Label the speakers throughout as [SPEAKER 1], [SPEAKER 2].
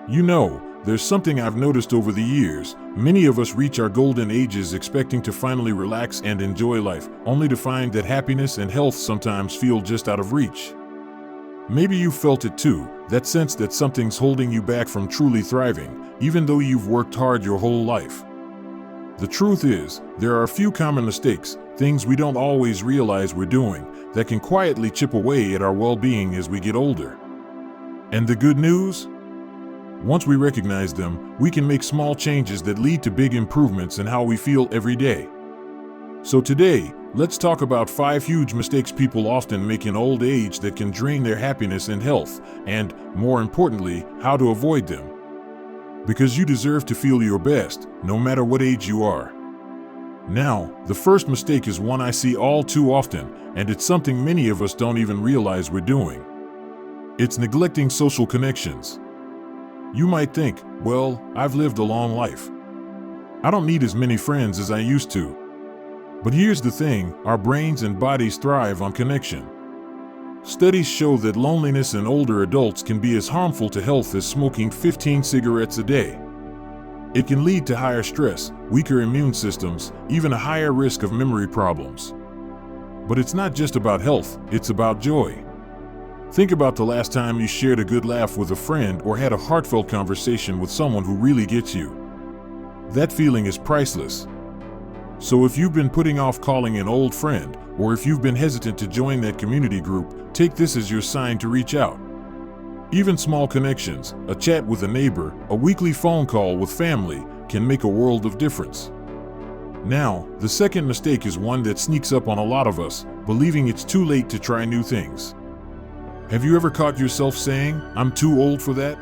[SPEAKER 1] You know, there's something I've noticed over the years. Many of us reach our golden ages expecting to finally relax and enjoy life, only to find that happiness and health sometimes feel just out of reach. Maybe you felt it too, that sense that something's holding you back from truly thriving, even though you've worked hard your whole life. The truth is, there are a few common mistakes, things we don't always realize we're doing, that can quietly chip away at our well-being as we get older. And the good news? Once we recognize them, we can make small changes that lead to big improvements in how we feel every day. So today, let's talk about 5 huge mistakes people often make in old age that can drain their happiness and health, and, more importantly, how to avoid them. Because you deserve to feel your best, no matter what age you are. Now, the first mistake is one I see all too often, and it's something many of us don't even realize we're doing. It's neglecting social connections. You might think, well, I've lived a long life. I don't need as many friends as I used to. But here's the thing, our brains and bodies thrive on connection. Studies show that loneliness in older adults can be as harmful to health as smoking 15 cigarettes a day. It can lead to higher stress, weaker immune systems, even a higher risk of memory problems. But it's not just about health, it's about joy. Think about the last time you shared a good laugh with a friend or had a heartfelt conversation with someone who really gets you. That feeling is priceless. So if you've been putting off calling an old friend, or if you've been hesitant to join that community group, take this as your sign to reach out. Even small connections, a chat with a neighbor, a weekly phone call with family, can make a world of difference. Now, the second mistake is one that sneaks up on a lot of us, believing it's too late to try new things. Have you ever caught yourself saying, "I'm too old for that"?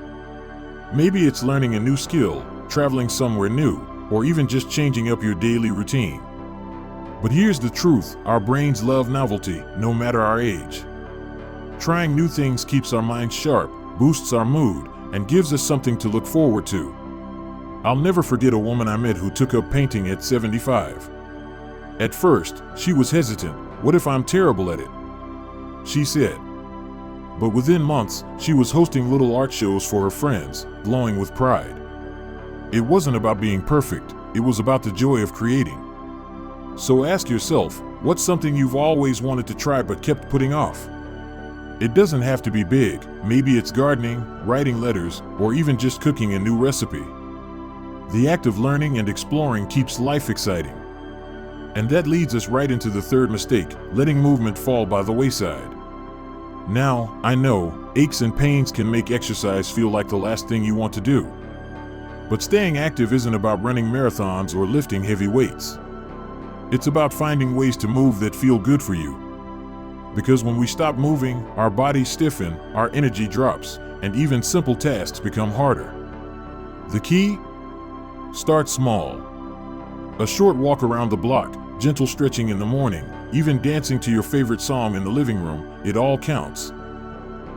[SPEAKER 1] Maybe it's learning a new skill, traveling somewhere new, or even just changing up your daily routine. But here's the truth, our brains love novelty, no matter our age. Trying new things keeps our minds sharp, boosts our mood, and gives us something to look forward to. I'll never forget a woman I met who took up painting at 75. At first, she was hesitant. "What if I'm terrible at it?" she said. But within months, she was hosting little art shows for her friends, glowing with pride. It wasn't about being perfect, it was about the joy of creating. So ask yourself, what's something you've always wanted to try but kept putting off? It doesn't have to be big, maybe it's gardening, writing letters, or even just cooking a new recipe. The act of learning and exploring keeps life exciting. And that leads us right into the third mistake, letting movement fall by the wayside. Now, I know, aches and pains can make exercise feel like the last thing you want to do. But staying active isn't about running marathons or lifting heavy weights. It's about finding ways to move that feel good for you. Because when we stop moving, our bodies stiffen, our energy drops, and even simple tasks become harder. The key? Start small. A short walk around the block, gentle stretching in the morning, even dancing to your favorite song in the living room, it all counts.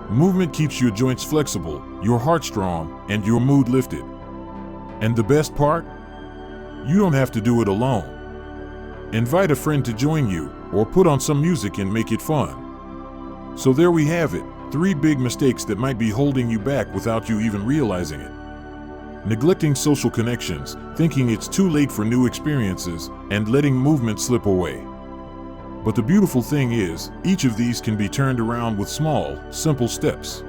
[SPEAKER 1] Movement keeps your joints flexible, your heart strong, and your mood lifted. And the best part? You don't have to do it alone. Invite a friend to join you, or put on some music and make it fun. So there we have it, 3 big mistakes that might be holding you back without you even realizing it. Neglecting social connections, thinking it's too late for new experiences, and letting movement slip away. But the beautiful thing is, each of these can be turned around with small, simple steps.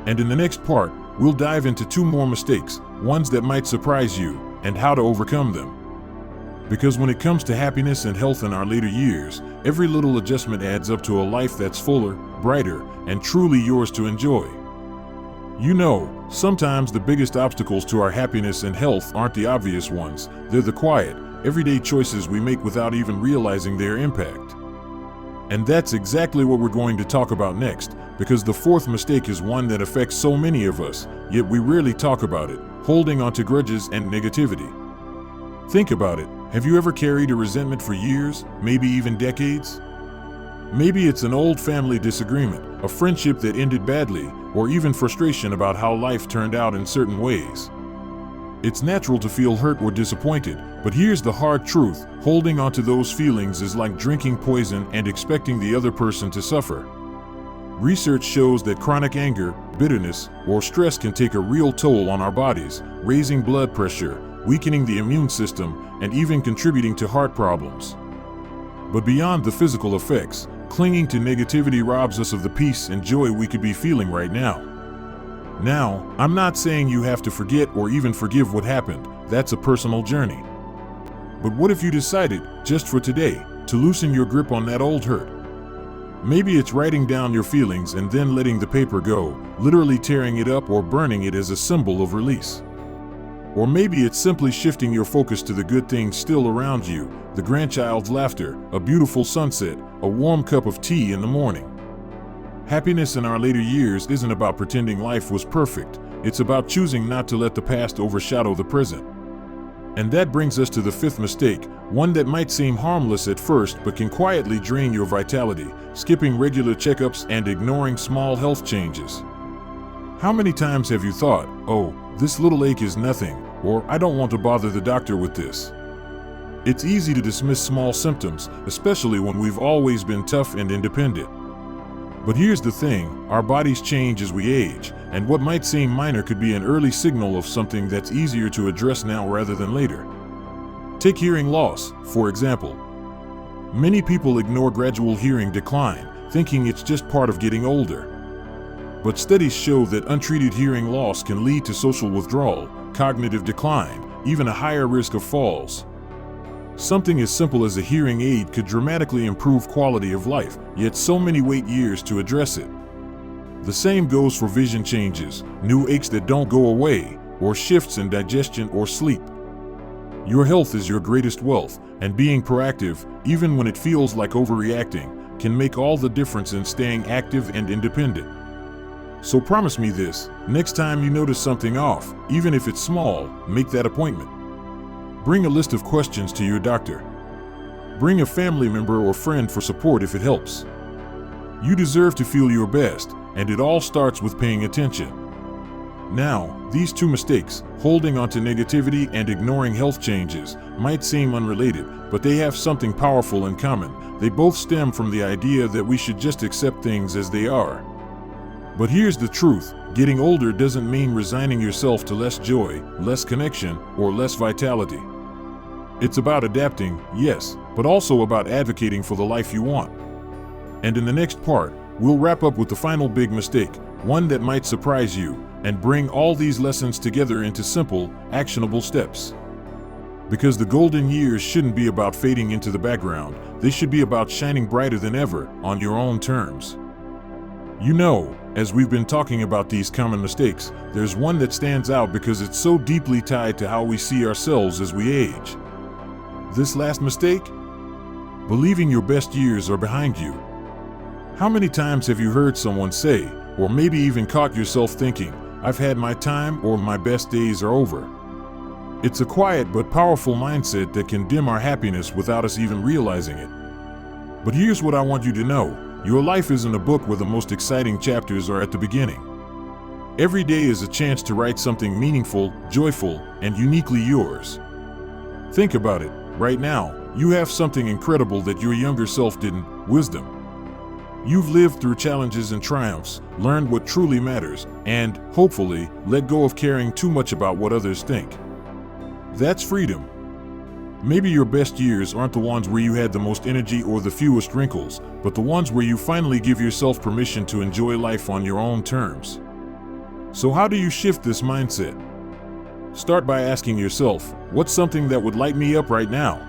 [SPEAKER 1] And in the next part, we'll dive into 2 more mistakes, ones that might surprise you, and how to overcome them. Because when it comes to happiness and health in our later years, every little adjustment adds up to a life that's fuller, brighter, and truly yours to enjoy. You know, sometimes the biggest obstacles to our happiness and health aren't the obvious ones, they're the quiet, everyday choices we make without even realizing their impact. And that's exactly what we're going to talk about next, because the 4th mistake is one that affects so many of us, yet we rarely talk about it, holding on to grudges and negativity. Think about it, have you ever carried a resentment for years, maybe even decades? Maybe it's an old family disagreement, a friendship that ended badly, or even frustration about how life turned out in certain ways. It's natural to feel hurt or disappointed, but here's the hard truth, holding on to those feelings is like drinking poison and expecting the other person to suffer. Research shows that chronic anger, bitterness, or stress can take a real toll on our bodies, raising blood pressure, weakening the immune system, and even contributing to heart problems. But beyond the physical effects, clinging to negativity robs us of the peace and joy we could be feeling right now. Now, I'm not saying you have to forget or even forgive what happened. That's a personal journey. But what if you decided, just for today, to loosen your grip on that old hurt? Maybe it's writing down your feelings and then letting the paper go, literally tearing it up or burning it as a symbol of release. Or maybe it's simply shifting your focus to the good things still around you, the grandchild's laughter, a beautiful sunset, a warm cup of tea in the morning. Happiness in our later years isn't about pretending life was perfect. It's about choosing not to let the past overshadow the present. And that brings us to the fifth mistake, one that might seem harmless at first but can quietly drain your vitality, skipping regular checkups and ignoring small health changes. How many times have you thought, "Oh, this little ache is nothing," or "I don't want to bother the doctor with this"? It's easy to dismiss small symptoms, especially when we've always been tough and independent. But here's the thing, our bodies change as we age, and what might seem minor could be an early signal of something that's easier to address now rather than later. Take hearing loss, for example. Many people ignore gradual hearing decline, thinking it's just part of getting older. But studies show that untreated hearing loss can lead to social withdrawal, cognitive decline, even a higher risk of falls. Something as simple as a hearing aid could dramatically improve quality of life, yet so many wait years to address it. The same goes for vision changes, new aches that don't go away, or shifts in digestion or sleep. Your health is your greatest wealth, and being proactive, even when it feels like overreacting, can make all the difference in staying active and independent. So promise me this, next time you notice something off, even if it's small, make that appointment. Bring a list of questions to your doctor. Bring a family member or friend for support if it helps. You deserve to feel your best, and it all starts with paying attention. Now, these two mistakes, holding onto negativity and ignoring health changes, might seem unrelated, but they have something powerful in common. They both stem from the idea that we should just accept things as they are. But here's the truth, getting older doesn't mean resigning yourself to less joy, less connection, or less vitality. It's about adapting, yes, but also about advocating for the life you want. And in the next part, we'll wrap up with the final big mistake, one that might surprise you, and bring all these lessons together into simple, actionable steps. Because the golden years shouldn't be about fading into the background, they should be about shining brighter than ever, on your own terms. You know, as we've been talking about these common mistakes, there's one that stands out because it's so deeply tied to how we see ourselves as we age. This last mistake? Believing your best years are behind you. How many times have you heard someone say, or maybe even caught yourself thinking, "I've had my time," or "my best days are over"? It's a quiet but powerful mindset that can dim our happiness without us even realizing it. But here's what I want you to know. Your life isn't a book where the most exciting chapters are at the beginning. Every day is a chance to write something meaningful, joyful, and uniquely yours. Think about it. Right now, you have something incredible that your younger self didn't: wisdom. You've lived through challenges and triumphs, learned what truly matters, and, hopefully, let go of caring too much about what others think. That's freedom. Maybe your best years aren't the ones where you had the most energy or the fewest wrinkles, but the ones where you finally give yourself permission to enjoy life on your own terms. So how do you shift this mindset? Start by asking yourself, what's something that would light me up right now?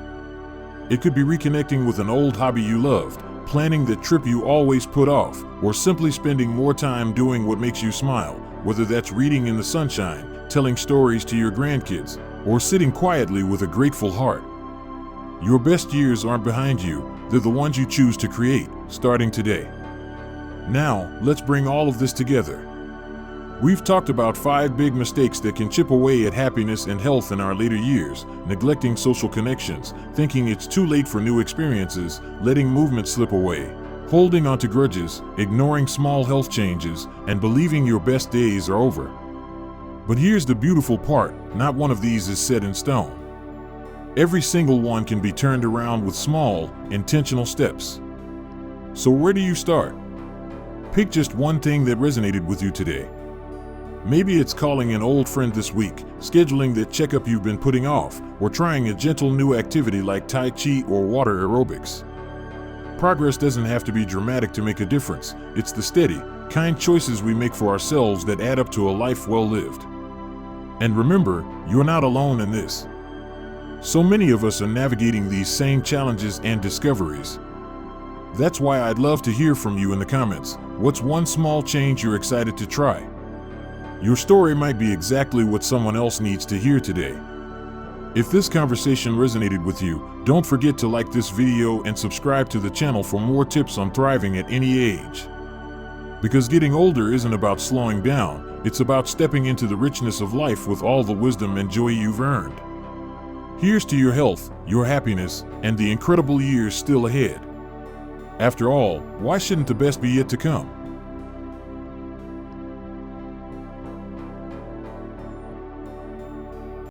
[SPEAKER 1] It could be reconnecting with an old hobby you loved, planning that trip you always put off, or simply spending more time doing what makes you smile, whether that's reading in the sunshine, telling stories to your grandkids, or sitting quietly with a grateful heart. Your best years aren't behind you, they're the ones you choose to create, starting today. Now, let's bring all of this together. We've talked about 5 big mistakes that can chip away at happiness and health in our later years: neglecting social connections, thinking it's too late for new experiences, letting movement slip away, holding onto grudges, ignoring small health changes, and believing your best days are over. But here's the beautiful part, not one of these is set in stone. Every single one can be turned around with small, intentional steps. So where do you start? Pick just one thing that resonated with you today. Maybe it's calling an old friend this week, scheduling that checkup you've been putting off, or trying a gentle new activity like Tai Chi or water aerobics. Progress doesn't have to be dramatic to make a difference. It's the steady, kind choices we make for ourselves that add up to a life well lived. And remember, you're not alone in this. So many of us are navigating these same challenges and discoveries. That's why I'd love to hear from you in the comments. What's one small change you're excited to try? Your story might be exactly what someone else needs to hear today. If this conversation resonated with you, don't forget to like this video and subscribe to the channel for more tips on thriving at any age. Because getting older isn't about slowing down, it's about stepping into the richness of life with all the wisdom and joy you've earned. Here's to your health, your happiness, and the incredible years still ahead. After all, why shouldn't the best be yet to come?